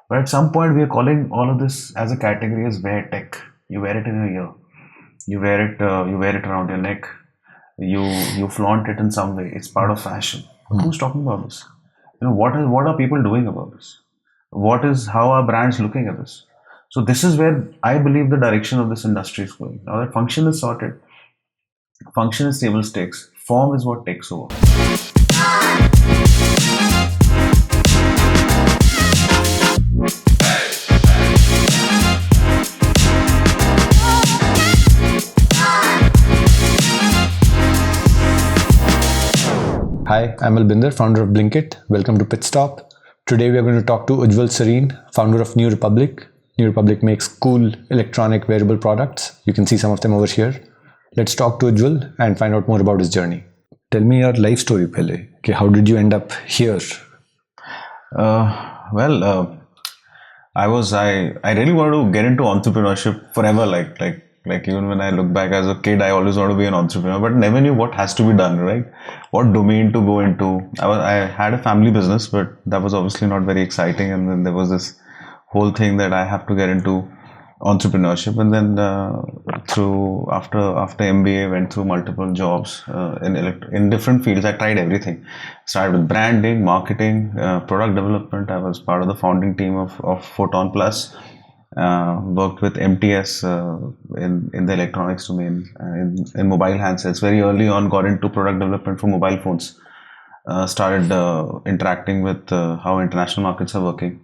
But at some point, we are calling all of this as a category as wear tech. You wear it in your ear. You wear it around your neck. You flaunt it in some way. It's part of fashion. But who's talking about this? What are people doing about this? How are brands looking at this? So this is where I believe the direction of this industry is going. Now that function is sorted, function is table stakes, form is what takes over. Hi, I'm Albinder, founder of Blinkit. Welcome to Pitstop. Today we are going to talk to Ujjwal Sarin, founder of New Republic. New Republic makes cool electronic wearable products. You can see some of them over here. Let's talk to Ujjwal and find out more about his journey. Tell me your life story, pehle. Okay, how did you end up here? I really wanted to get into entrepreneurship forever. Like even when I look back as a kid, I always wanted to be an entrepreneur, but never knew what has to be done, right? What domain to go into. I had a family business, but that was obviously not very exciting. And then there was this whole thing that I have to get into entrepreneurship. And then after MBA, went through multiple jobs in different fields. I tried everything. Started with branding, marketing, product development. I was part of the founding team of Photon Plus. Worked with MTS in the electronics domain, in mobile handsets. Very early on, got into product development for mobile phones. Started interacting with how international markets are working.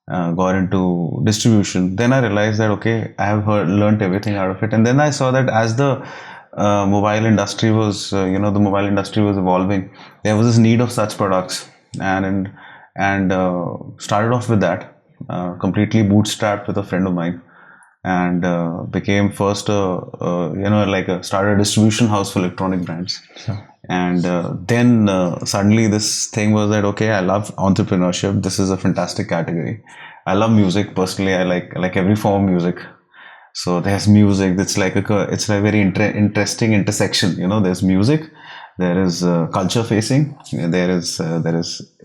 Got into distribution. Then I realized that, okay, I have learned everything out of it. And then I saw that as the mobile industry was, the mobile industry was evolving, there was this need of such products. And started off with that. Completely bootstrapped with a friend of mine, and became first started a distribution house for electronic brands. Sure. And then suddenly this thing was that, okay, I love entrepreneurship. This is a fantastic category. I love music personally. I like every form of music. So there's music. It's like a very interesting intersection. There's music, there is culture facing, there is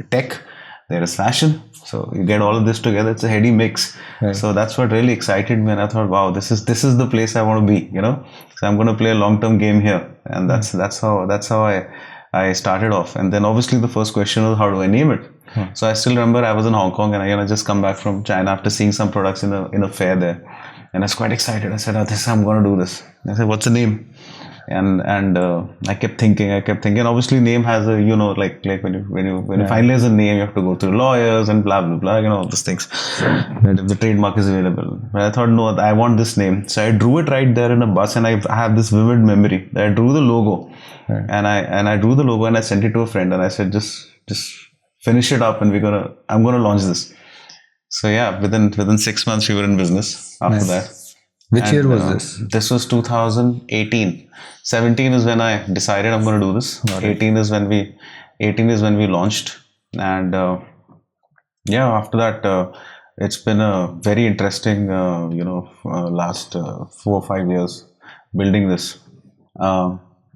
tech, there is fashion. So you get all of this together. It's a heady mix. Right. So that's what really excited me. And I thought, wow, this is the place I want to be. So I'm going to play a long-term game here. And that's how I started off. And then obviously the first question was, how do I name it? So I still remember I was in Hong Kong, and I just come back from China after seeing some products in a fair there. And I was quite excited. I said, I'm going to do this. I said, what's the name? And I kept thinking. Obviously, name has a like when you finalize a name, you have to go through lawyers and blah blah blah. All these things. Right, if the trademark is available. But I thought, no, I want this name. So I drew it right there in a bus, and I have this vivid memory that I drew the logo, right. and I drew the logo and I sent it to a friend, and I said, just finish it up, and I'm gonna launch this. So yeah, within 6 months we were in business. After that. Which year was this? This was 2018. 17 is when I decided I'm going to do this. 18 is when we launched. And after that, it's been a very interesting, last 4 or 5 years building this.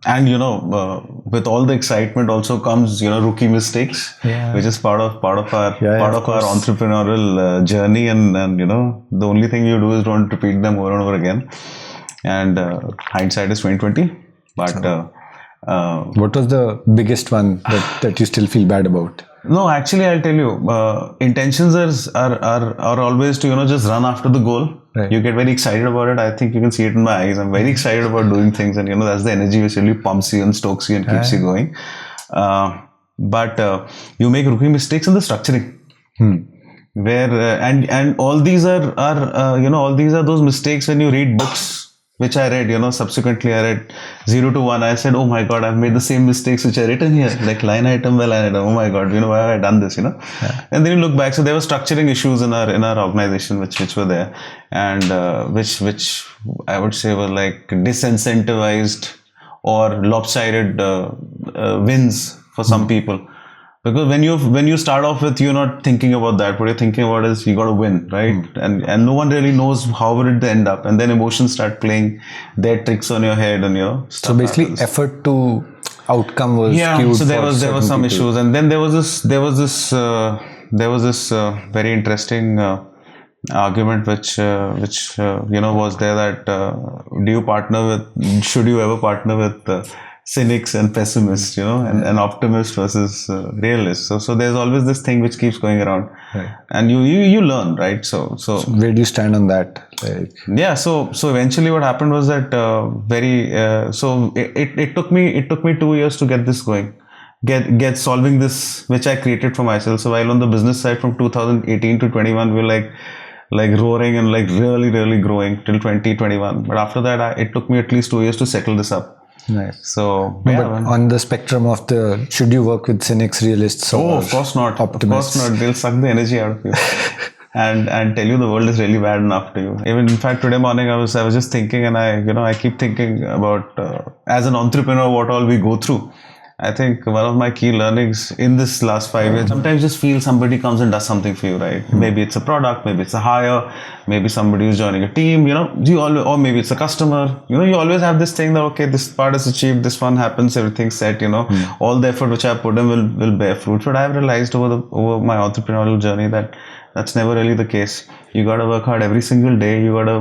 And with all the excitement also comes rookie mistakes, which is part of our entrepreneurial journey, and the only thing you do is don't repeat them over and over again. And hindsight is 2020. But what was the biggest one that you still feel bad about? No, actually, I'll tell you. Intentions are always to just run after the goal. Right. You get very excited about it. I think you can see it in my eyes. I'm very excited about doing things, and that's the energy which really pumps you and stokes you and keeps you going. But you make rookie mistakes in the structuring, where and all these are those mistakes when you read books. Which I read, subsequently I read 0 to 1. I said, oh my God, I've made the same mistakes which are written here, like line item by line item. Oh my God, why have I done this, Yeah. And then you look back. So there were structuring issues in our organization, which were there, and which I would say were like disincentivized or lopsided wins for some people. Because when you start off with, you're not thinking about that. What you're thinking about is you got to win, right? And no one really knows how will it end up. And then emotions start playing their tricks on your head, and so basically happens. Effort to outcome was skewed. So there was some issues, and then there was this there was this very interesting argument which was there that should you ever partner with cynics and pessimists, and optimists versus realists. So there's always this thing which keeps going around, Right. and you learn, right? So Where do you stand on that? Like, yeah, so eventually what happened was that it took me 2 years to get this going, get solving this which I created for myself. So while on the business side from 2018 to 21 we were like roaring and like really really growing till 2021, but after that it took me at least 2 years to settle this up. nice. So No, yeah, but man. on the spectrum of the, should you work with cynics, realists, Oh, or of course not. optimists? Of course not. They'll suck the energy out of you. And tell you the world is really bad enough to you. Even in fact, today morning I was just thinking, and I keep thinking about as an entrepreneur what all we go through. I think one of my key learnings in this last 5 years, sometimes just feel somebody comes and does something for you, right? Maybe it's a product, maybe it's a hire, maybe somebody who's joining a team, or maybe it's a customer. You always have this thing that, okay, this part is achieved, this one happens, everything's set, all the effort which I put in will bear fruit. But I've realized over my entrepreneurial journey that that's never really the case. You got to work hard every single day. You got to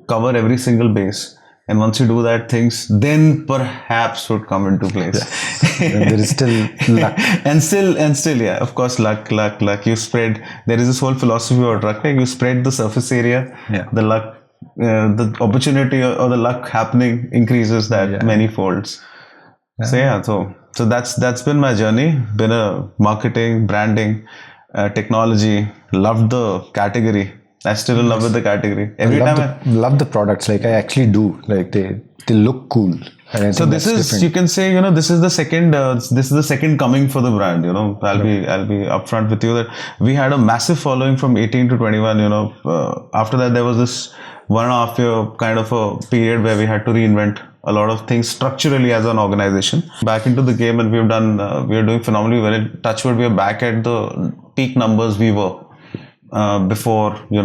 cover every single base. And once you do that, things then perhaps would come into place. And there is still luck. and still, yeah, of course, luck. You spread. There is this whole philosophy about luck. Like you spread the surface area, Yeah. the luck, the opportunity or the luck happening increases that many folds. So yeah, so that's been my journey. Been a marketing, branding, technology. Loved the category. I'm still in love with the category. Every time love the products. Like I actually do. Like they look cool. And I So think this that's is, different. you can say, this is the second coming for the brand. I'll be upfront with you that we had a massive following from 18 to 21. After that there was this 1.5 year kind of a period where we had to reinvent a lot of things structurally as an organization. Back into the game, and we are doing phenomenally well. In Touchwood, we are back at the peak numbers we were before we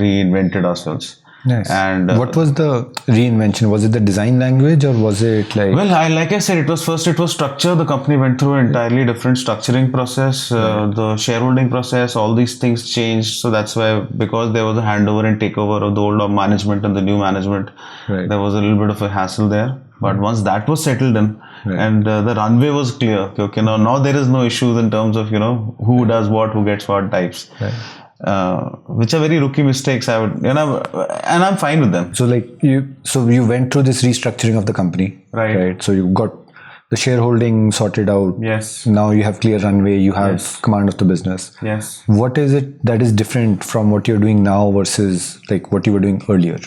reinvented ourselves. Nice. And what was the reinvention? Was it the design language, or was it like? well, like I said, it was structure. The company went through an entirely different structuring process. The shareholding process, all these things changed. So that's why, because there was a handover and takeover of the old management and the new management, Right. there was a little bit of a hassle there. But once that was settled in, and the runway was clear, okay, now there is no issues in terms of who does what, who gets what types. Right. Which are very rookie mistakes. And I'm fine with them. So like you went through this restructuring of the company, Right. So you got the shareholding sorted out. Yes. Now you have clear runway. You have command of the business. Yes. What is it that is different from what you're doing now versus like what you were doing earlier?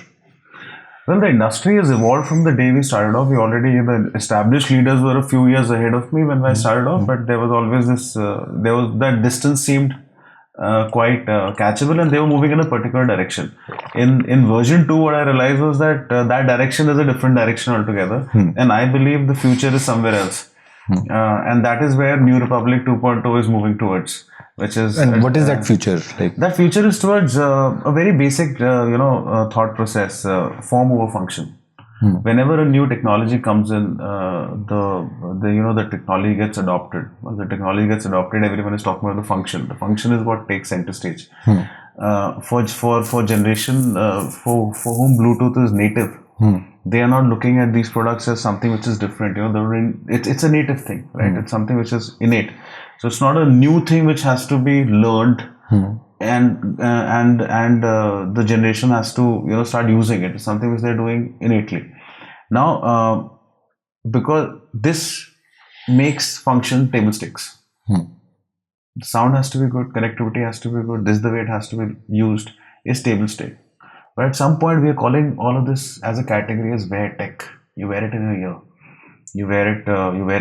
Well, the industry has evolved from the day we started off. The established leaders were a few years ahead of me when I started off, but there was always this, that distance seemed quite catchable, and they were moving in a particular direction. In version 2, what I realized was that that direction is a different direction altogether, and I believe the future is somewhere else. And that is where New Republic 2.0 is moving towards, which is... And what is that future like? That future is towards a very basic, thought process, form over function. Whenever a new technology comes in, the technology gets adopted. Once the technology gets adopted, everyone is talking about the function. The function is what takes center stage. For generation for whom Bluetooth is native, they are not looking at these products as something which is different. It's a native thing, right? It's something which is innate. So it's not a new thing which has to be learned, and the generation has to start using it. It's something which they're doing innately. Now, because this makes function table stakes. The sound has to be good, connectivity has to be good, this is the way it has to be used, is table stake. But at some point we are calling all of this as a category as wear tech. You wear it in your ear, you wear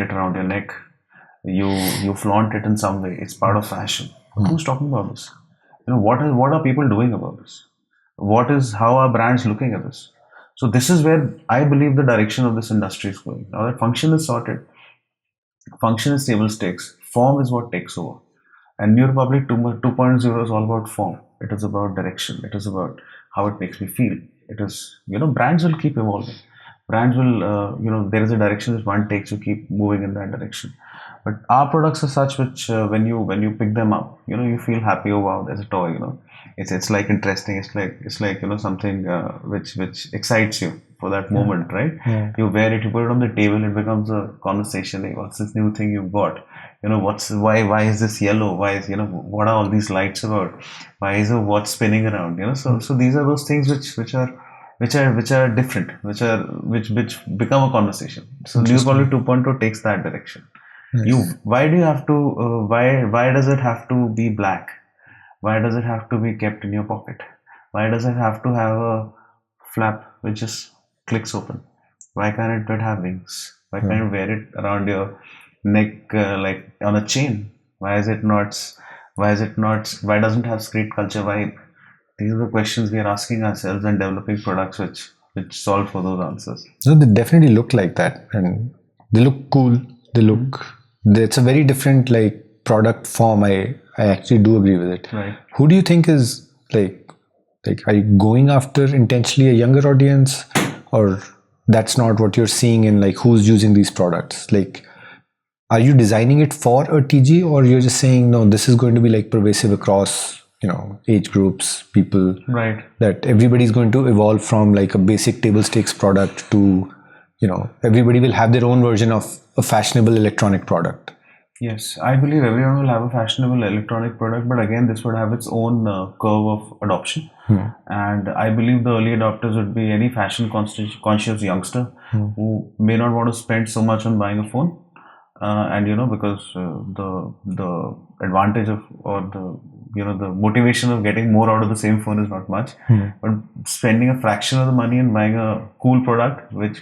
it around your neck, you flaunt it in some way. It's part of fashion. But who's talking about this? What are people doing about this? How are brands looking at this? So this is where I believe the direction of this industry is going. Now that function is sorted, function is table stakes, form is what takes over. And New Republic 2.0 is all about form. It is about direction. It is about how it makes me feel. It is, brands will keep evolving. Brands will, there is a direction that one takes, you keep moving in that direction. But our products are such which when you pick them up, you feel happy. Oh wow, there's a toy. It's like interesting. It's like something which excites you for that moment, right? Yeah. You wear it, you put it on the table, it becomes a conversation. Like, what's this new thing you've got? Why is this yellow? Why is what are all these lights about? Why is a watch spinning around? So these are those things which are different, which become a conversation. So New Policy 2.0 takes that direction. Nice. Why do you have to why does it have to be black? Why does it have to be kept in your pocket? Why does it have to have a flap which just clicks open? Why can't it have wings? Why can't you wear it around your neck like on a chain? Why is it not? Why is it not? Why doesn't it have street culture vibe? These are the questions we are asking ourselves and developing products which solve for those answers. So they definitely look like that, and they look cool. They look. It's a very different like product form. I actually do agree with it. Right. Who do you think is like are you going after intentionally a younger audience, or that's not what you're seeing in like who's using these products? Like, are you designing it for a TG, or you're just saying no, this is going to be like pervasive across age groups, people, Right. that everybody's going to evolve from like a basic table stakes product to everybody will have their own version of a fashionable electronic product. Yes, I believe everyone will have a fashionable electronic product, but again, this would have its own curve of adoption. And I believe the early adopters would be any fashion conscious youngster who may not want to spend so much on buying a phone, and because the advantage of or the motivation of getting more out of the same phone is not much, but spending a fraction of the money and buying a cool product, which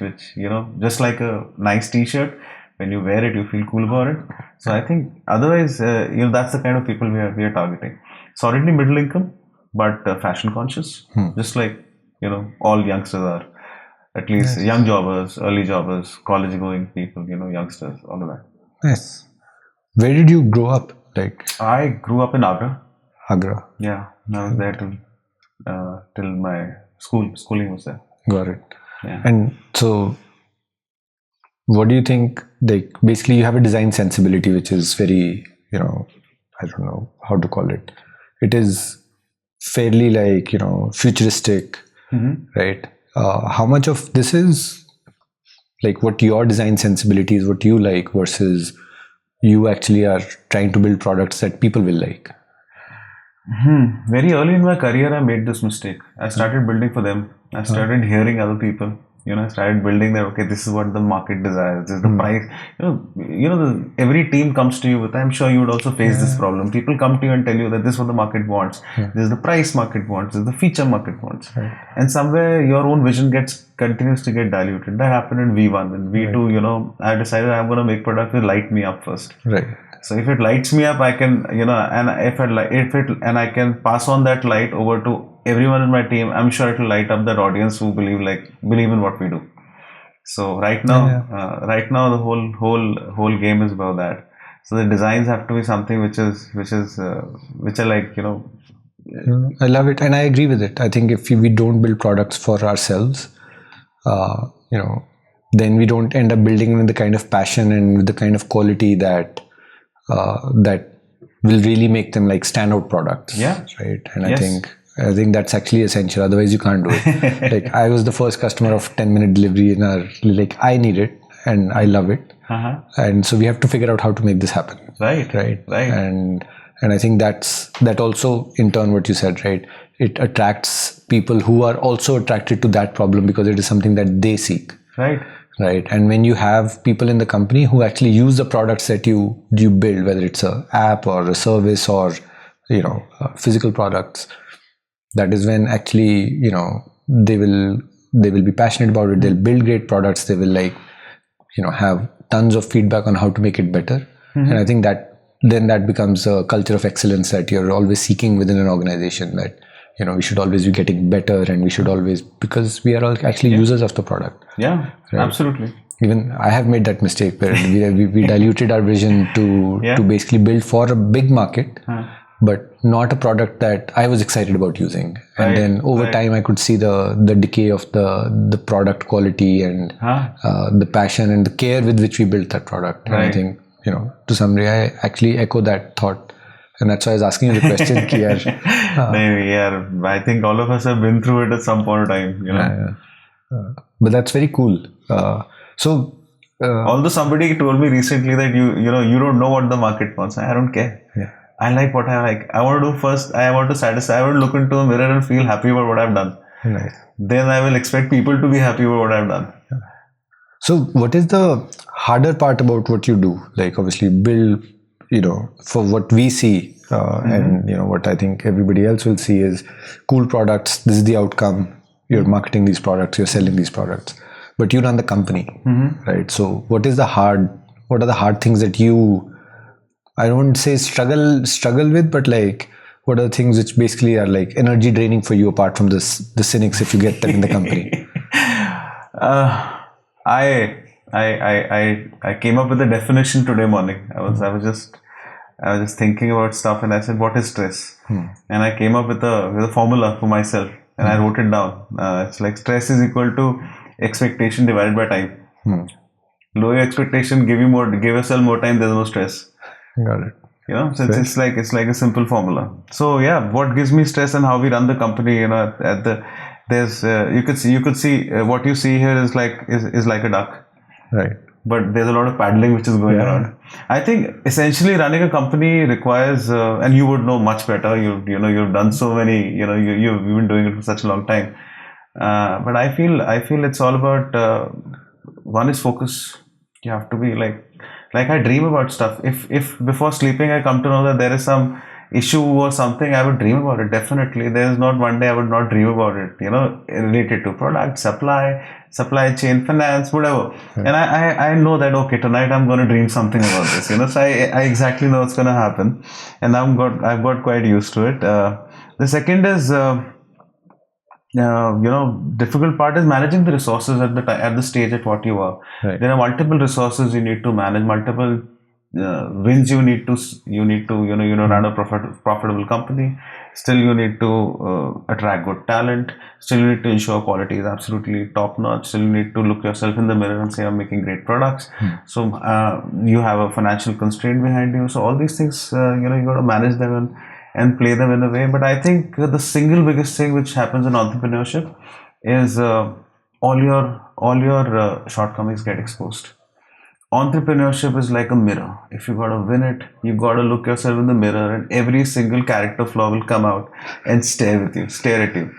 just like a nice T-shirt. When you wear it, you feel cool about it. So I think otherwise, that's the kind of people we are targeting. Solidly middle income, but fashion conscious, just like all youngsters are. At least young jobbers, early jobbers, college going people, youngsters, all of that. Nice. Where did you grow up? Like I grew up in Agra. Agra. Yeah, I was there till my schooling was there. Got it. Yeah. And so, what do you think? Like, basically, you have a design sensibility, which is very, I don't know how to call it. It is fairly like, futuristic, right? How much of this is like what your design sensibility is, what you like, versus you actually are trying to build products that people will like? Very early in my career, I made this mistake. I started building for them. I started hearing other people. I started building that. Okay, this is what the market desires. This is the price. Every team comes to you with. I'm sure you would also face this problem. People come to you and tell you that this is what the market wants. This is the price market wants. This is the feature market wants. And somewhere your own vision continues to get diluted. That happened in V1 and V2. I decided I'm going to make product that light me up first. Right. So if it lights me up, I can, and I can pass on that light over to everyone in my team. I'm sure it will light up that audience who believe in what we do. So right now, the whole game is about that. So the designs have to be something which are like I love it, and I agree with it. I think if we don't build products for ourselves, then we don't end up building with the kind of passion and with the kind of quality that will really make them like standout products. Yeah. Right. And I think that's actually essential. Otherwise, you can't do it. Like I was the first customer of 10-minute delivery, and like I need it and I love it, and so we have to figure out how to make this happen. Right. And I think that also in turn what you said, right? It attracts people who are also attracted to that problem because it is something that they seek. Right. And when you have people in the company who actually use the products that you build, whether it's an app or a service or physical products, that is when actually they will be passionate about it. They'll build great products. They will have tons of feedback on how to make it better. And I think that becomes a culture of excellence that you're always seeking within an organization, that we should always be getting better, and we should always, because we are all actually users of the product. Yeah, right? Absolutely. Even I have made that mistake where we diluted our vision to basically build for a big market, but not a product that I was excited about using. And then over time, I could see the decay of the product quality and the passion and the care with which we built that product. And I think to some degree, I actually echo that thought. And that's why I was asking you the question. I think all of us have been through it at some point of time, But that's very cool. Although somebody told me recently that you don't know what the market wants. I don't care. Yeah. I like what I like. I want to do first. I want to satisfy. I want to look into a mirror and feel happy about what I've done. Right. Then I will expect people to be happy about what I've done. So what is the harder part about what you do? Like obviously build, for what we see and what I think everybody else will see is cool products. This is the outcome. You're marketing these products, you're selling these products, but you run the company, right? So what are the hard things that you, I don't want to say struggle with, but like, what are the things which basically are like energy draining for you apart from the cynics if you get them in the company? I came up with a definition today morning. I was just thinking about stuff and I said, what is stress? And I came up with a formula for myself and I wrote it down. It's like stress is equal to expectation divided by time. Lower expectation, give yourself more time, there's no stress. Got it. So it's like a simple formula. So yeah, what gives me stress and how we run the company, there's you could see what you see here is like a duck. Right. But there's a lot of paddling which is going around. I think essentially running a company requires, and you would know much better. You've done so many. You've been doing it for such a long time. But I feel it's all about one is focus. You have to be like I dream about stuff. If before sleeping I come to know that there is some issue or something, I would dream about it. Definitely, there is not one day I would not dream about it. Related to product, supply chain, finance, whatever. And I know that okay, tonight I'm going to dream something about this. So I exactly know what's going to happen, and I've got quite used to it. The second is difficult part is managing the resources at the stage at what you are. Right. There are multiple resources you need to manage, multiple wins you need to run a profitable company. Still you need to attract good talent. Still you need to ensure quality is absolutely top notch. Still you need to look yourself in the mirror and say I'm making great products. So you have a financial constraint behind you. So all these things you got to manage them and play them in a way. But I think the single biggest thing which happens in entrepreneurship is all your shortcomings get exposed. Entrepreneurship is like a mirror. If you gotta win it, you gotta look yourself in the mirror, and every single character flaw will come out and stare at you.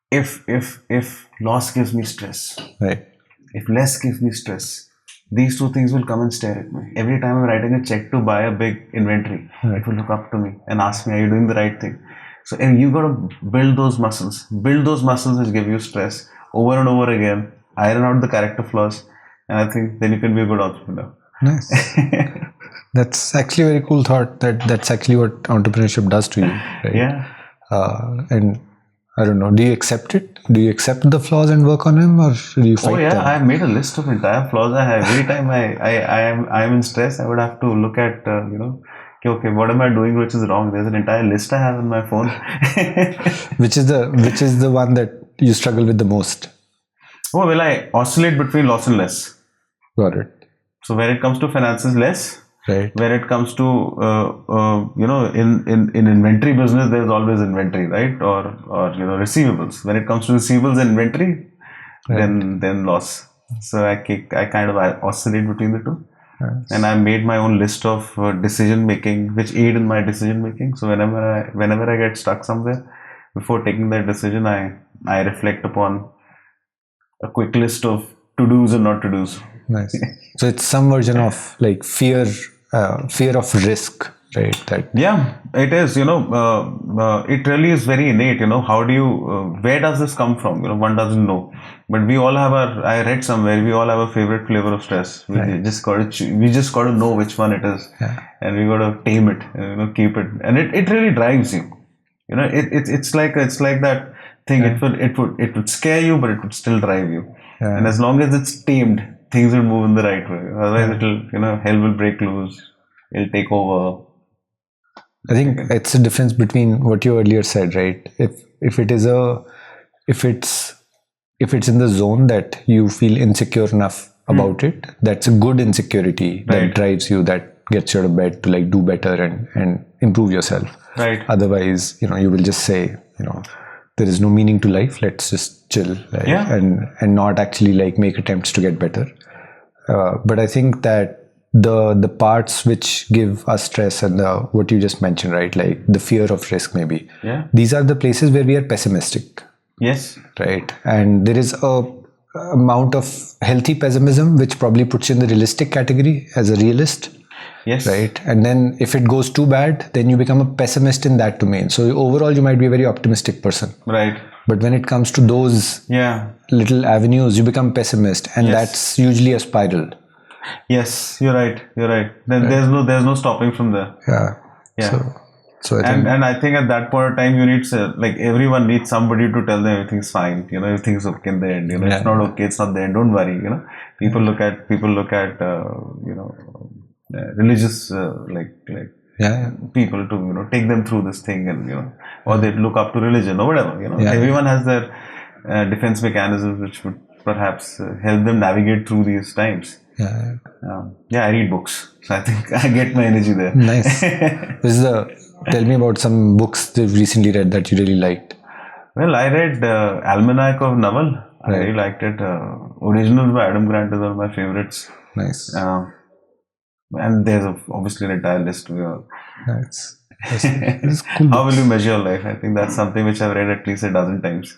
If loss gives me stress, right, if less gives me stress, these two things will come and stare at me. Every time I'm writing a check to buy a big inventory, it will look up to me and ask me, are you doing the right thing? So you gotta build those muscles which give you stress over and over again, iron out the character flaws, and I think then you can be a good entrepreneur. Nice. That's actually a very cool thought. That's actually what entrepreneurship does to you, right? Yeah. And I don't know, do you accept it? Do you accept the flaws and work on them, or do you fight them? I've made a list of entire flaws I have. Every time I am in stress, I would have to look at okay, what am I doing which is wrong? There's an entire list I have on my phone. Which is the one that you struggle with the most? Oh, well, I oscillate between loss and less. Got it. So when it comes to finances, less. Right. When it comes to in inventory business, there's always inventory, right? Or receivables. When it comes to receivables and inventory, right, then loss. So I kind of oscillate between the two. Yes. And I made my own list of decision making, which aid in my decision making. So whenever I get stuck somewhere, before taking that decision, I reflect upon a quick list of to-dos and not to-dos. Nice. So it's some version of like fear of risk, right? Yeah, it is. It really is very innate. How do you? Where does this come from? One doesn't know. But we all have I read somewhere, we all have a favorite flavor of stress. We just got to know which one it is, and we got to tame it. Keep it, and it really drives you. It's like that thing. It would scare you, but it would still drive you. Yeah. And as long as it's tamed, things will move in the right way. Otherwise, hell will break loose. It'll take over. I think it's a difference between what you earlier said, right? If it's in the zone that you feel insecure enough about it. That's a good insecurity that Right. drives you, that gets you out of bed to like do better and improve yourself. Right. Otherwise, you will just say, there is no meaning to life. Let's just chill, like, Yeah. and not actually like make attempts to get better. But I think that the parts which give us stress and what you just mentioned, right, like the fear of risk, maybe. Yeah. These are the places where we are pessimistic, Yes. right? And there is a amount of healthy pessimism which probably puts you in the realistic category as a realist. Yes. Right. And then if it goes too bad, then you become a pessimist in that domain. So overall, you might be a very optimistic person. Right. But when it comes to those Yeah. little avenues, you become pessimist. And Yes. that's usually a spiral. Yes. You're right. You're right. Then there's no stopping from there. Yeah. Yeah. So I think, And I think at that point of time you need like everyone needs somebody to tell them everything's fine, everything's okay in the end, Yeah. it's not okay, it's not there, don't worry, people look at religious yeah. people to take them through this thing, and or they look up to religion or whatever, Yeah. everyone has their defense mechanisms which would perhaps help them navigate through these times. Yeah. I read books, so I think I get my energy there. Nice. Tell me about some books you've recently read that you really liked. Well, I read Almanac of Naval. I Right. really liked it. Originals by Adam Grant is one of my favorites. Nice. And there's obviously an entire list. Nice. That's cool. How will you measure your life? I think that's something which I've read at least a dozen times.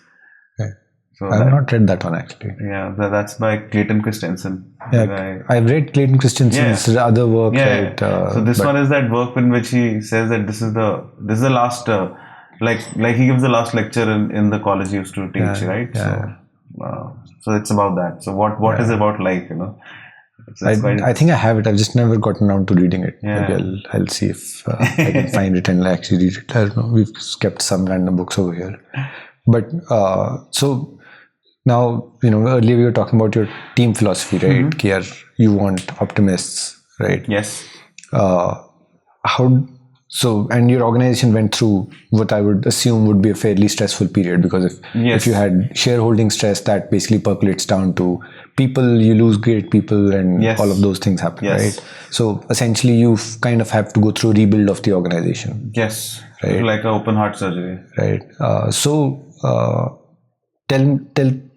Okay. So I've not read that one actually. Yeah, that's by Clayton Christensen. Yeah, I've read Clayton Christensen's other work. Yeah. Right, so this one is that work in which he says that this is the last like he gives the last lecture in the college he used to teach, right? Yeah. So it's about that. So what is about life, I think I have it. I've just never gotten around to reading it. Yeah. Maybe I'll see if I can find it and actually read it. I don't know. We've kept some random books over here. But so now, earlier we were talking about your team philosophy, right? Mm-hmm. You want optimists, right? Yes. And your organization went through what I would assume would be a fairly stressful period, because if you had shareholding stress, that basically percolates down to people, you lose great people, and all of those things happen, right? So essentially you kind of have to go through rebuild of the organization. Yes. Right. Like an open heart surgery. Right.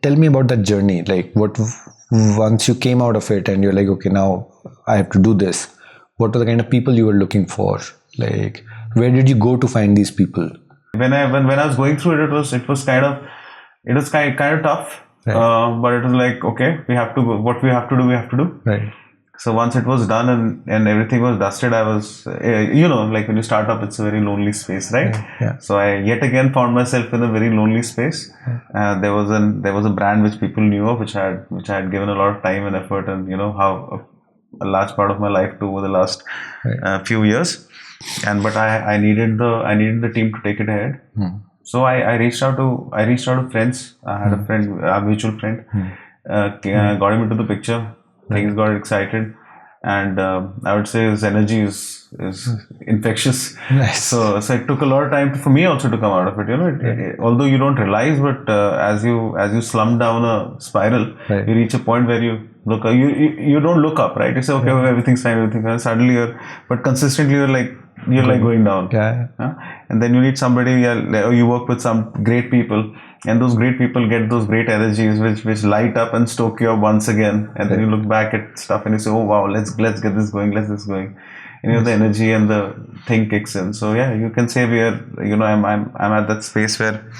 Tell me about that journey. Like, once you came out of it and you're like, okay, now I have to do this. What were the kind of people you were looking for? Like, where did you go to find these people? When I was going through it, it was kind of tough. Right. But it was like, okay, we have to go. What we have to do, we have to do. Right. So once it was done and everything was dusted, I was, like when you start up, it's a very lonely space, right? Yeah. So I yet again found myself in a very lonely space. There was a brand which people knew of, which I had given a lot of time and effort, and how a large part of my life to over the last few years. But I needed the team to take it ahead. So I reached out to friends. I had a mutual friend, got him into the picture. Things got excited, and I would say his energy is infectious. Nice. So it took a lot of time for me also to come out of it. Although you don't realize, but as you slump down a spiral, you reach a point where you look. You don't look up, right? You say, okay, everything's fine. Suddenly but consistently you're like going down. And then you need somebody. You work with some great people. And those great people get those great energies which light up and stoke you up once again. And then you look back at stuff and you say, oh wow, let's get this going, And the energy and the thing kicks in. So yeah, you can say we are, I'm at that space where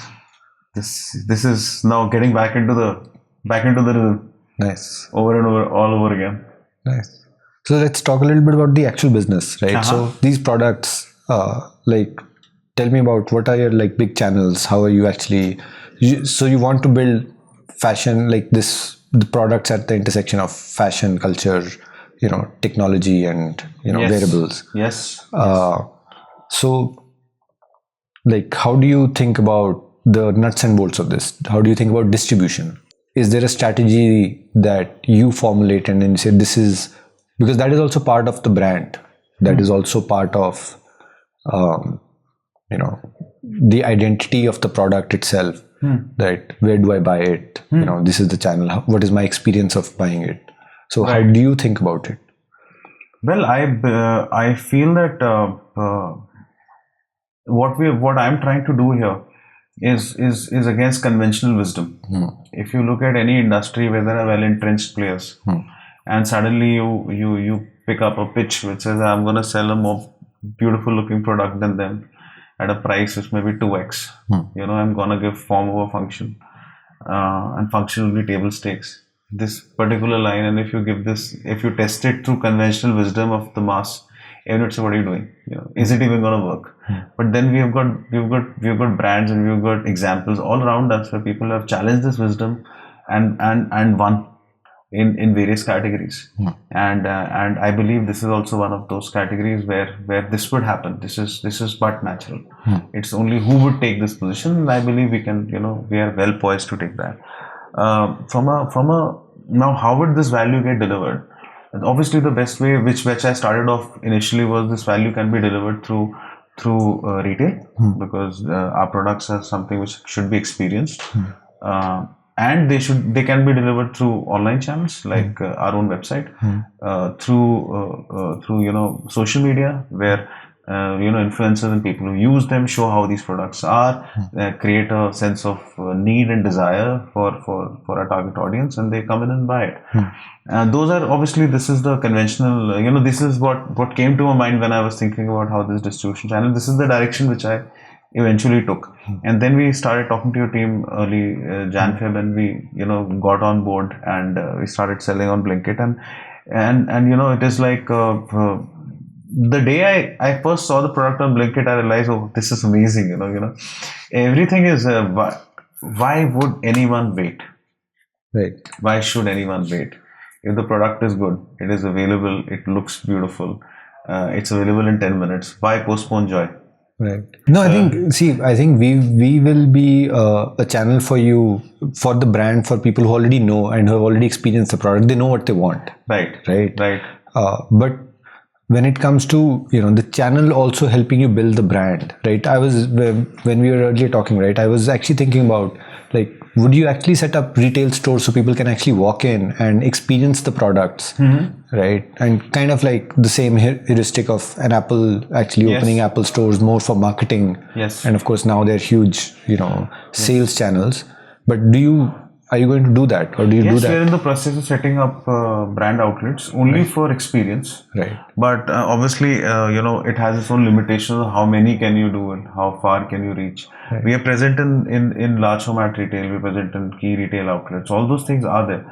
this is now getting back into the rhythm. Nice. Over and over, all over again. Nice. So let's talk a little bit about the actual business, right? So these products, tell me about what are your big channels? How are you actually? So you want to build fashion like this, the products at the intersection of fashion, culture, technology, and wearables. Yes. So, how do you think about the nuts and bolts of this? How do you think about distribution? Is there a strategy that you formulate and then you say this is, because that is also part of the brand. That is also part of the identity of the product itself. That where do I buy it? This is the channel. What is my experience of buying it? So how Right. do you think about it? Well, I feel that what I'm trying to do here is against conventional wisdom. If you look at any industry where there are well entrenched players, and suddenly you pick up a pitch which says I'm going to sell a more beautiful looking product than them at a price which may be 2x. I'm going to give form over function, and function will be table stakes. This particular line, and if you test it through conventional wisdom of the mass, everyone would say, "What are you doing? Is it even going to work?" But then we've got brands and we've got examples all around us where people have challenged this wisdom and won in various categories. And I believe this is also one of those categories where this would happen. This is but natural. It's only who would take this position, and I believe we are well poised to take that. From a now, how would this value get delivered? And obviously, the best way, which I started off initially, was this value can be delivered through retail, because our products are something which should be experienced. And they can be delivered through online channels like our own website, through social media, where influencers and people who use them show how these products are, create a sense of need and desire for our target audience, and they come in and buy it. Those are obviously, this is the conventional, this is what came to my mind when I was thinking about how this distribution channel, this is the direction which I eventually took. And then we started talking to your team early Jan Feb, and we got on board, and we started selling on Blinkit. And it is like the day I first saw the product on Blinkit, I realized, oh, this is amazing. Everything is why would anyone wait? Right. Why should anyone wait? If the product is good, it is available, it looks beautiful, it's available in 10 minutes, why postpone joy? Right. No, I think we will be a channel for you, for the brand, for people who already know and who have already experienced the product. They know what they want. Right. Right. But when it comes to the channel also helping you build the brand, right? When we were earlier talking, right, I was actually thinking about, like, would you actually set up retail stores so people can actually walk in and experience the products, right? And kind of like the same heuristic of an Apple actually opening Apple stores, more for marketing. Yes. And of course now they're huge, sales channels. But are you going to do that, or do you do that? Yes, we're in the process of setting up brand outlets only for experience. Right. But obviously, it has its own limitations of how many can you do and how far can you reach. Right. We are present in large format retail, we're present in key retail outlets. All those things are there.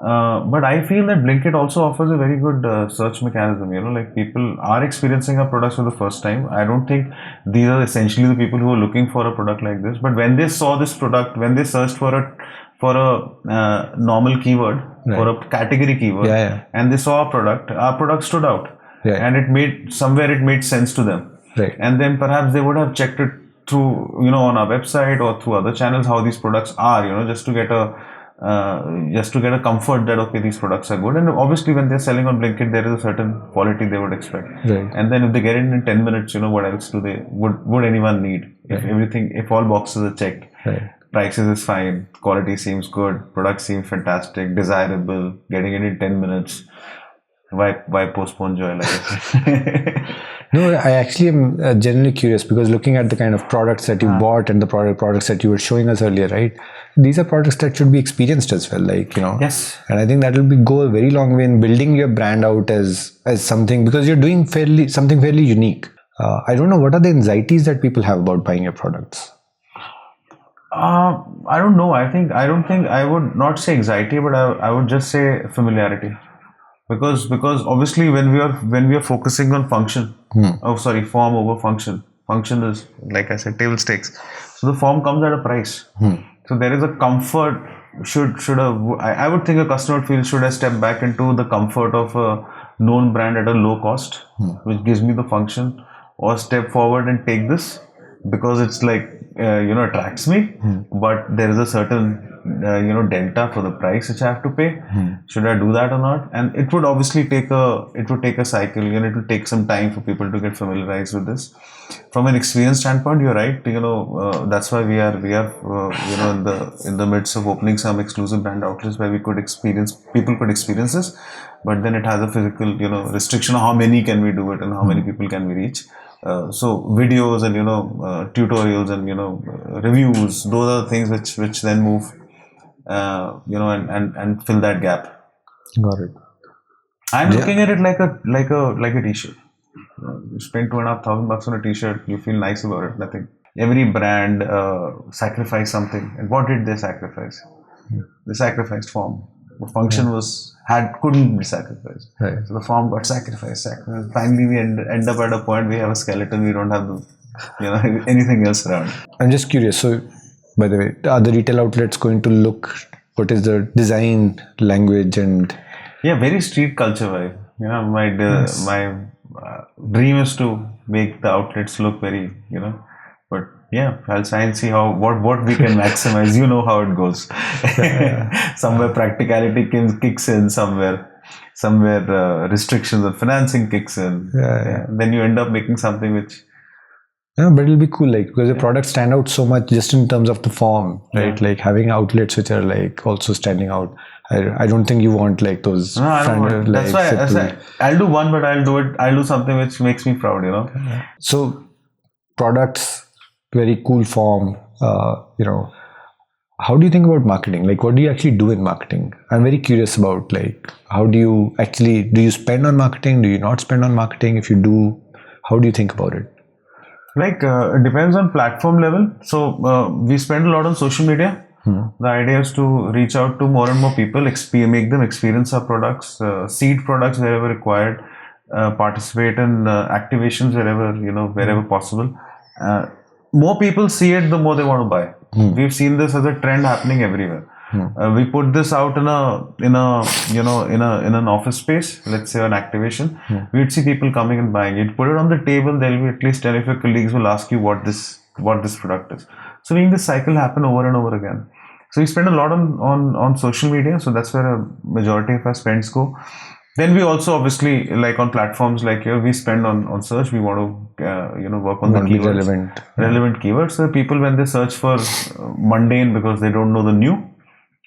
But I feel that Blinkit also offers a very good search mechanism. Like, people are experiencing our products for the first time. I don't think these are essentially the people who are looking for a product like this. But when they saw this product, when they searched for a normal keyword, for a category keyword, and they saw our product stood out, and it made sense to them. Right. And then perhaps they would have checked it through, on our website or through other channels, how these products are, just to get a comfort that, okay, these products are good. And obviously, when they're selling on Blinkit, there is a certain quality they would expect. Right. And then if they get it in 10 minutes, what else would anyone need? If all boxes are checked. Right. Prices is fine, quality seems good, products seem fantastic, desirable, getting it in 10 minutes. Why postpone joy, like I said? No, I actually am genuinely curious, because looking at the kind of products that you bought and the products that you were showing us earlier, right? These are products that should be experienced as well, like, Yes. And I think that will go a very long way in building your brand out as something, because you're doing something fairly unique. I don't know, what are the anxieties that people have about buying your products? I don't know. I would not say anxiety, but I would just say familiarity. Because obviously, when we are focusing on function, form over function. Function is, like I said, table stakes. So the form comes at a price. So there is a comfort. I would think a customer should have stepped back into the comfort of a known brand at a low cost, which gives me the function, or step forward and take this, because it's like attracts me, but there is a certain delta for the price which I have to pay. Should I do that or not? And it would obviously take a cycle. It will take some time for people to get familiarized with this. From an experience standpoint, you're right. That's why we are in the midst of opening some exclusive brand outlets where people could experience this. But then it has a physical restriction of how many can we do it and how many people can we reach. So videos and tutorials and reviews, those are the things which then move and fill that gap. Got it. I'm looking at it like a t-shirt. You spend $2,500 on a t-shirt, you feel nice about it. Nothing. Every brand sacrificed something. And what did they sacrifice? They sacrificed form. The function couldn't be sacrificed. Right. So the form got sacrificed. Finally, we end up at a point we have a skeleton. We don't have anything else around. I'm just curious. So, by the way, are the retail outlets going to look? What is the design language and? Yeah, very street culture vibe. My dream is to make the outlets look very, but yeah, I'll try and see what we can maximize. You know how it goes. Somewhere practicality kicks in, somewhere restrictions on financing kicks in. Then you end up making something which. Yeah, but it'll be cool, because the products stand out so much just in terms of the form, right? Like having outlets which are also standing out. I don't think you want those. No, I don't want. That's why I'll do one, but I'll do something which makes me proud, So, products, very cool form. How do you think about marketing? What do you actually do in marketing? I'm very curious about how do you spend on marketing? Do you not spend on marketing? If you do, how do you think about it? It depends on platform level. So we spend a lot on social media. The idea is to reach out to more and more people, make them experience our products, seed products wherever required, participate in activations wherever possible. More people see it, the more they want to buy. We've seen this as a trend happening everywhere. We put this out in an office space, let's say an activation. We'd see people coming and buying it. Put it on the table, there'll be at least 10 of your colleagues will ask you what this product is. So seeing this cycle happen over and over again. So we spend a lot on social media. So that's where a majority of our spends go. Then we also obviously on platforms like here, we spend on search. We want to work on the keywords, relevant keywords. So people, when they search for mundane because they don't know the new,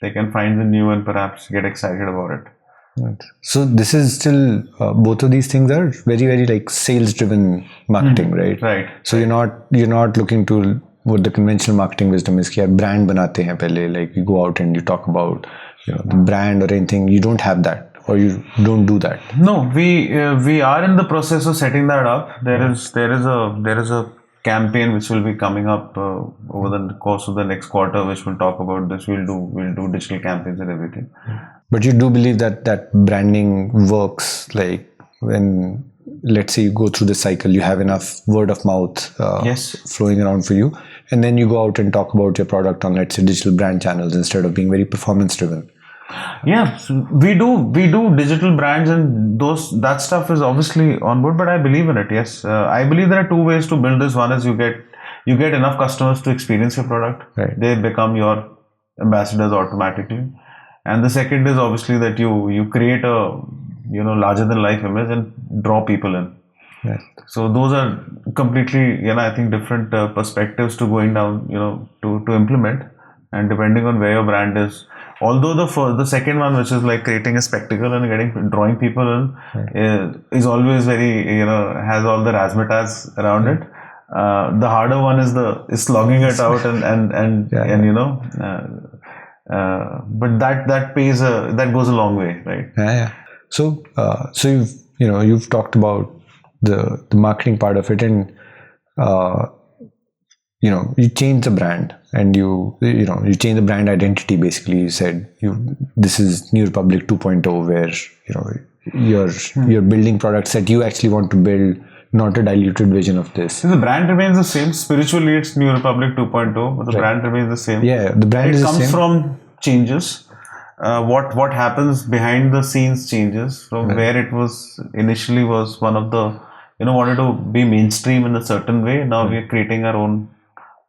they can find the new and perhaps get excited about it. Right. So this is still both of these things are very, very sales driven marketing, right? Right. So you're not looking to what the conventional marketing wisdom is. कि brand बनाते हैं पहले, you go out and you talk about the brand or anything. You don't have that, or you don't do that. No, we are in the process of setting that up. There is a campaign which will be coming up over the course of the next quarter, which will talk about this. We'll do digital campaigns and everything. But you do believe that branding works, when, let's say, you go through the cycle, you have enough word of mouth flowing around for you, and then you go out and talk about your product on, let's say, digital brand channels instead of being very performance driven. Yeah, we do digital brands, and that stuff is obviously on board, but I believe in it. Yes, I believe there are two ways to build this. One is you get enough customers to experience your product. Right. They become your ambassadors automatically. And the second is obviously that you create a larger than life image and draw people in. Right. So those are completely I think different perspectives to going down to implement, and depending on where your brand is. Although the second one, which is creating a spectacle and drawing people in, is always very has all the razzmatazz around it. The harder one is slogging it out but that pays that goes a long way, right? Yeah. So you've talked about the marketing part of it, and you change the brand, and you change the brand identity. Basically, you said this is New Republic 2.0, where you're building products that you actually want to build, not a diluted version of this. So the brand remains the same. Spiritually, it's New Republic 2.0, but the brand remains the same. Yeah, the brand is the same. It comes from changes. What happens behind the scenes changes from where it was initially was one of the wanted to be mainstream in a certain way. Now we are creating our own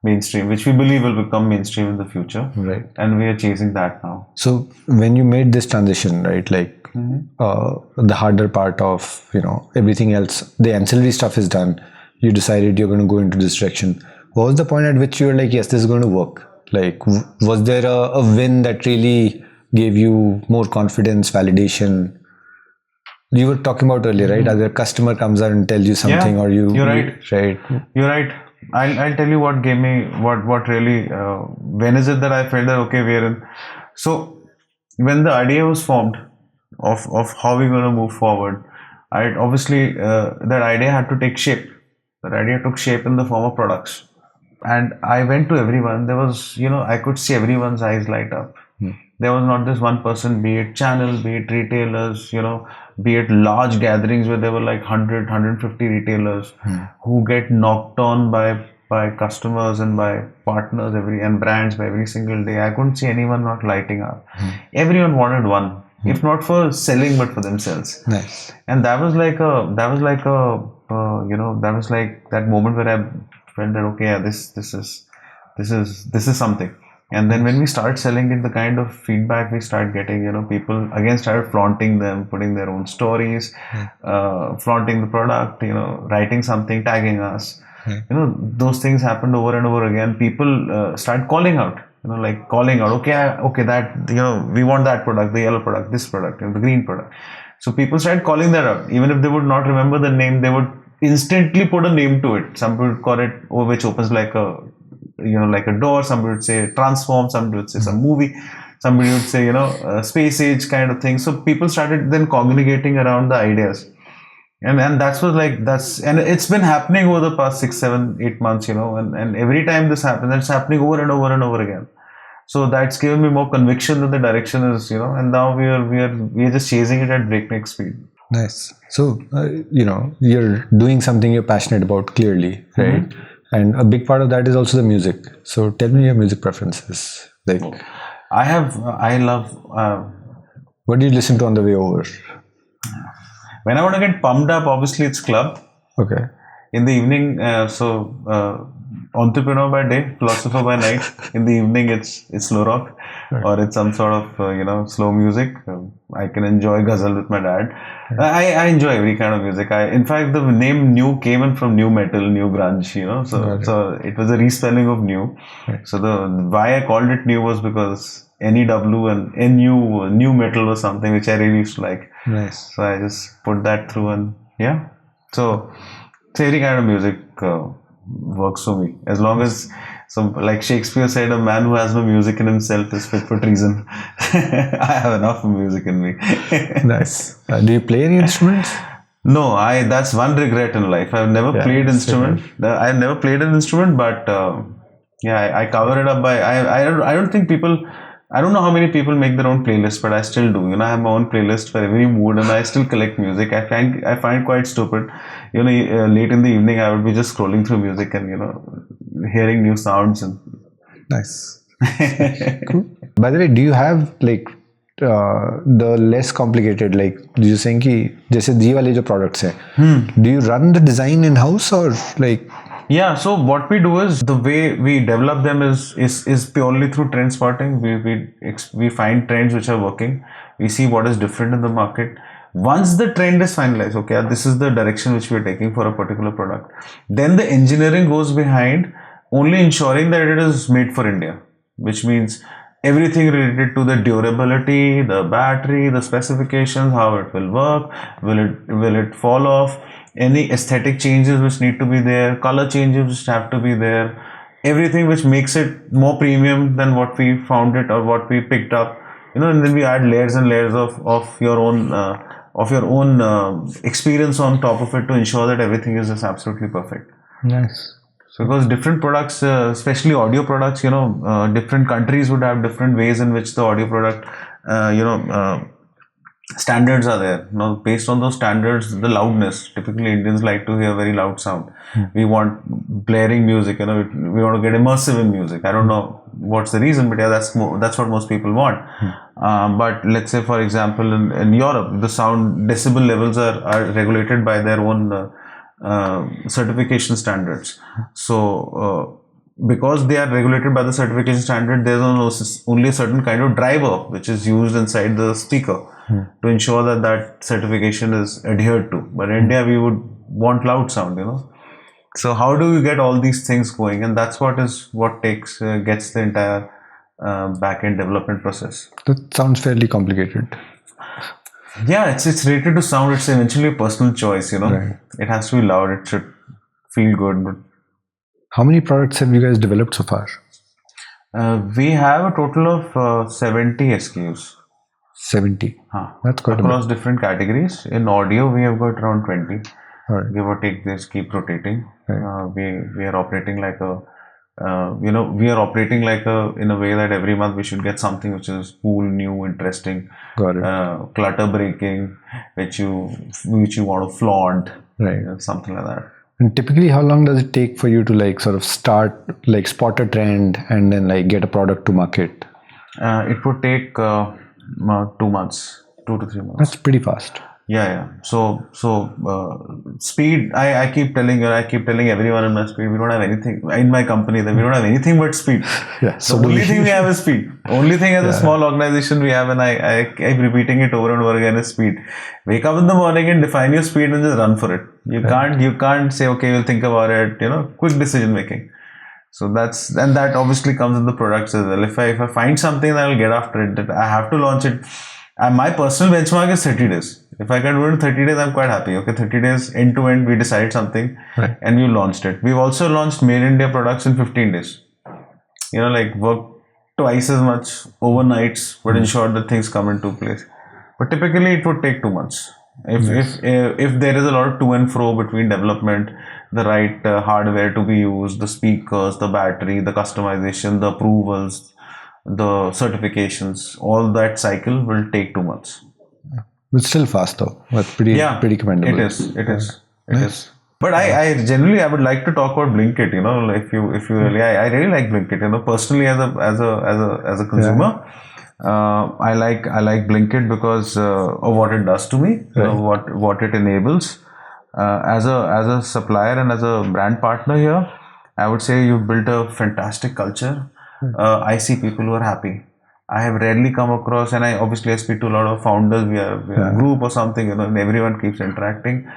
mainstream, which we believe will become mainstream in the future. Right. And we are chasing that now. So when you made this transition, right, like the harder part of, everything else, the ancillary stuff is done. You decided you're going to go into this direction. What was the point at which you were like, yes, this is going to work? Like, was there a win that really gave you more confidence, validation? You were talking about earlier, right? Either a customer comes out and tells you something, or you're right. Right. You're right. I'll tell you what gave me what really when is it that I felt that okay, we're in. So when the idea was formed of how we're going to move forward, I obviously that idea had to take shape. That idea took shape in the form of products, and I went to everyone. There was, I could see everyone's eyes light up. There was not this one person, be it channels, be it retailers, be it large gatherings where there were like 100, 150 retailers who get knocked on by customers and by partners and brands by every single day. I couldn't see anyone not lighting up. Everyone wanted one, if not for selling, but for themselves. Nice. And that was like that moment where I felt that okay, yeah, this is something. And then when we start selling it, the kind of feedback we start getting, people again started flaunting them, putting their own stories, flaunting the product, writing something, tagging us. Those things happened over and over again. People start calling out, okay, that, we want that product, the yellow product, this product, the green product. So people started calling that out. Even if they would not remember the name, they would instantly put a name to it. Some would call it, which opens like a door. Somebody would say transform, somebody would say some movie, somebody would say, space age kind of thing. So people started then congregating around the ideas. And and it's been happening over the past 6, 7, 8 months, and every time this happens, it's happening over and over and over again. So that's given me more conviction that the direction is, and now we are just chasing it at breakneck speed. Nice. So, you're doing something you're passionate about, clearly, right? And a big part of that is also the music. So tell me your music preferences. Like, I love. What do you listen to on the way over? When I want to get pumped up, obviously it's club. Okay. In the evening, entrepreneur by day, philosopher by night. In the evening, it's slow rock, or it's some sort of slow music. I can enjoy ghazal with my dad. I enjoy every kind of music. In fact, the name new came in from new metal, new grunge. So it was a respelling of new. So why I called it new was because NEW and new metal was something which I really used to like. Nice. So I just put that through, and yeah. So every kind of music works for me, as long as like Shakespeare said, a man who has no music in himself is fit for treason. I have enough of music in me. Nice. Do you play any instruments? No, that's one regret in life. I've never played instrument. I've never played an instrument, but I cover it up by I don't think people. I don't know how many people make their own playlist, but I still do. I have my own playlist for every mood, and I still collect music. I find quite stupid. Late in the evening, I would be just scrolling through music and hearing new sounds. And nice. Cool. By the way, do you have like the less complicated, like you're saying कि जैसे जी वाले जो products हैं, do you run the design in house or like? Yeah, so what we do is the way we develop them is purely through trend spotting. We find trends which are working. We see what is different in the market. Once the trend is finalized, okay, this is the direction which we are taking for a particular product. Then the engineering goes behind only ensuring that it is made for India, which means everything related to the durability, the battery, the specifications, how it will work, will it fall off, any aesthetic changes which need to be there, color changes which have to be there, everything which makes it more premium than what we found it or what we picked up, and then we add layers and layers of your own experience on top of it to ensure that everything is just absolutely perfect. Nice. So because different products, especially audio products, different countries would have different ways in which the audio product, standards are there. Based on those standards, the loudness. Typically, Indians like to hear very loud sound. We want blaring music. We want to get immersive in music. I don't know what's the reason, but yeah, that's what most people want. But let's say, for example, in Europe, the sound decibel levels are regulated by their own certification standards. So because they are regulated by the certification standard, there's only a certain kind of driver which is used inside the speaker to ensure that that certification is adhered to. But in India, we would want loud sound, So how do you get all these things going? And that's what gets the entire back-end development process. That sounds fairly complicated. Yeah, it's rated to sound. It's eventually a personal choice, Right. It has to be loud. It should feel good. But how many products have you guys developed so far? We have a total of 70 SKUs. 70. That's quite across different categories. In audio, we have got around 20. Right. Give or take, this keep rotating. Right. We are operating like a in a way that every month we should get something which is cool, new, interesting, Got it. clutter breaking, which you want to flaunt, Right. Something like that. And typically, how long does it take for you to like sort of start, like spot a trend and then like get a product to market? It would take 2 months, 2 to 3 months. That's pretty fast. Yeah. So speed. I keep telling everyone in my speed. We don't have anything in my company. That we don't have anything but speed. Yeah. So the only thing we have is speed. Only thing as a small organization we have, and I keep repeating it over and over again, is speed. Wake up in the morning and define your speed and just run for it. You can't say, okay, we'll think about it. Quick decision making. So that obviously comes in the products as well. If I find something, then I will get after it. That I have to launch it. And my personal benchmark is 30 days. If I can do it in 30 days, I'm quite happy. Okay, 30 days end to end, we decided something, right, and we launched it. We've also launched Made in India products in 15 days. Work twice as much overnights, but ensure that things come into place. But typically, it would take 2 months. If there is a lot of to and fro between development, the right hardware to be used, the speakers, the battery, the customization, the approvals, the certifications, all that cycle will take 2 months. It's still fast though. That's pretty commendable. It is. But I generally would like to talk about Blinkit. If you really, I really like Blinkit. Personally as a consumer, I like Blinkit because of what it does to me. What it enables. As a supplier and as a brand partner here, I would say you've built a fantastic culture. I see people who are happy. I have rarely come across, and I speak to a lot of founders. We are a group or something, and everyone keeps interacting.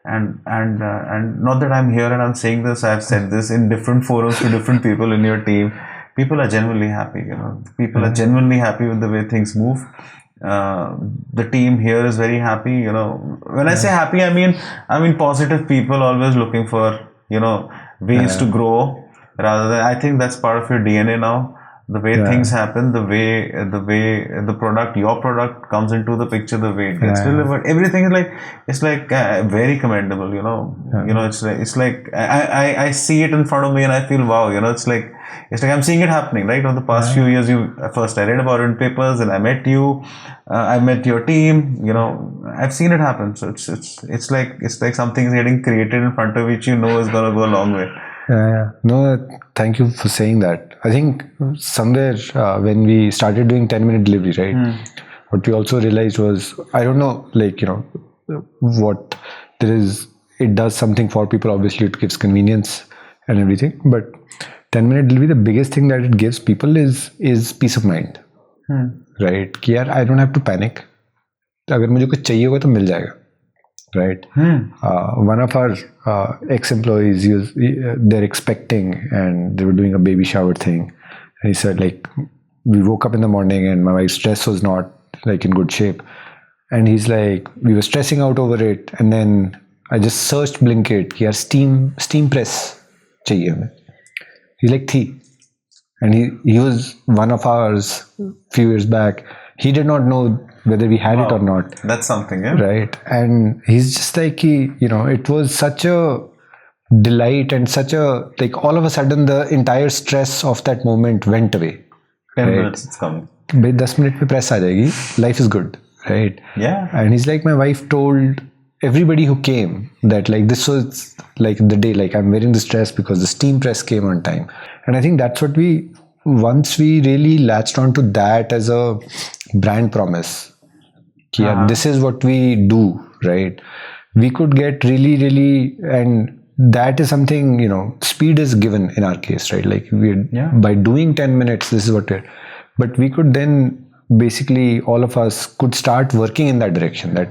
And not that I'm here and I'm saying this. I've said this in different forums to different people in your team. People are genuinely happy. People are genuinely happy with the way things move. The team here is very happy. When I say happy, I mean positive people, always looking for ways to grow. Rather than, I think that's part of your DNA now. The way things happen, the way your product comes into the picture, the way it gets delivered, everything is very commendable. It's like I see it in front of me and I feel wow. It's like I'm seeing it happening right over the past few years. First I read about it in papers, and I met you. I met your team. I've seen it happen. So it's like something is getting created in front of which is gonna go a long way. No, thank you for saying that. I think somewhere when we started doing 10-minute delivery, right? What we also realized was, I don't know, what there is. It does something for people. Obviously, it gives convenience and everything. But 10-minute delivery, the biggest thing that it gives people is peace of mind, right? कि यार, I don't have to panic. अगर मुझे कुछ चाहिए होगा तो मिल जाएगा. Right. One of our ex-employees, they're expecting, and they were doing a baby shower thing. And he said, we woke up in the morning and my wife's dress was not in good shape. And he's like, we were stressing out over it. And then I just searched Blinkit. He has steam press. Chahiye. He's like, thi. And he was one of ours few years back. He did not know whether we had it or not. That's something, yeah. Right. And he's just it was such a delight and such a, all of a sudden the entire stress of that moment went away. 10 minutes, it's coming. 10 minutes mein press aa jayegi. Life is good. Right. Yeah. And he's like, my wife told everybody who came that this was the day, I'm wearing this dress because the steam press came on time. And I think that's what once we really latched onto that as a brand promise, this is what we do, right? We could get really, really, and that is something, speed is given in our case, right? Like by doing 10 minutes, this is what but we could then basically, all of us could start working in that direction, that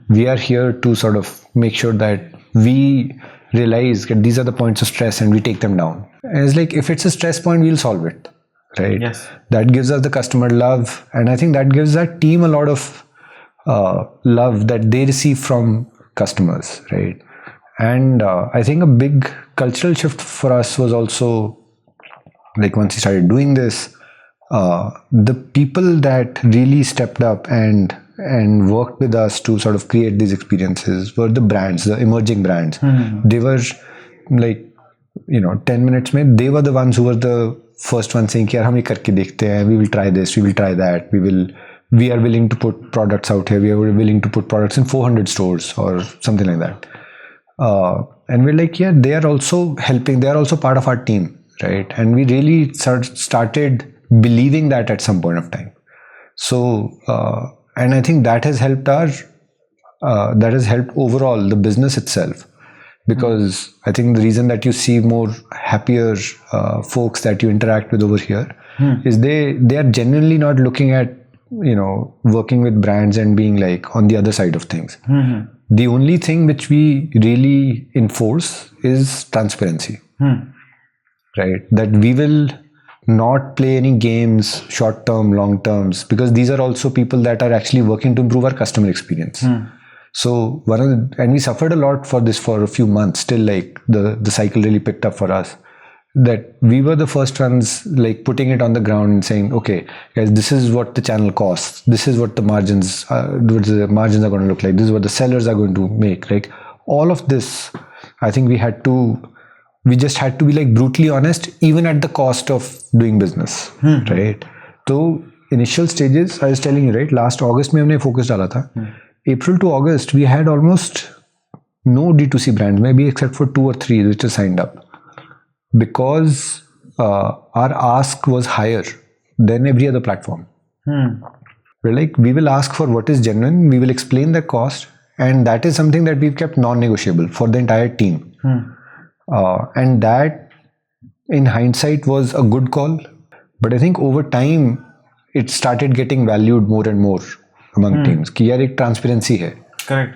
we are here to sort of make sure that we realize that these are the points of stress and we take them down. And it's like, if it's a stress point, we'll solve it, right? Yes. That gives us the customer love, and I think that gives our team a lot of love that they receive from customers, right? And I think a big cultural shift for us was also, like, once we started doing this, the people that really stepped up and worked with us to sort of create these experiences were the brands, the emerging brands. They were like, 10 minutes mein, they were the ones who were the first ones saying, "Yaar, hum ye karke dekhte hain, we will try this, we will try that, we are willing to put products out here, we are willing to put products in 400 stores," or something like that. And we're like, yeah, they are also helping, they are also part of our team, right? And we really started believing that at some point of time. So, and I think that has helped that has helped overall the business itself, because I think the reason that you see more happier folks that you interact with over here is they are genuinely not looking at, working with brands and being like on the other side of things. The only thing which we really enforce is transparency, right? That we will not play any games, short term, long terms, because these are also people that are actually working to improve our customer experience. So and we suffered a lot for this for a few months till like the cycle really picked up for us, that we were the first ones like putting it on the ground and saying, okay guys, this is what the channel costs, this is what the margins are going to look like, this is what the sellers are going to make. Like all of this, I think we just had to be like brutally honest, even at the cost of doing business, right? So initial stages, I was telling you, right, last August mein humne focus dala tha. April to August we had almost no D2C brands, maybe except for 2 or 3 which are signed up, because our ask was higher than every other platform. We're like, we will ask for what is genuine, we will explain the cost, and that is something that we've kept non-negotiable for the entire team. And that in hindsight was a good call, but I think over time it started getting valued more and more among teams कि यार एक transparency है. Correct.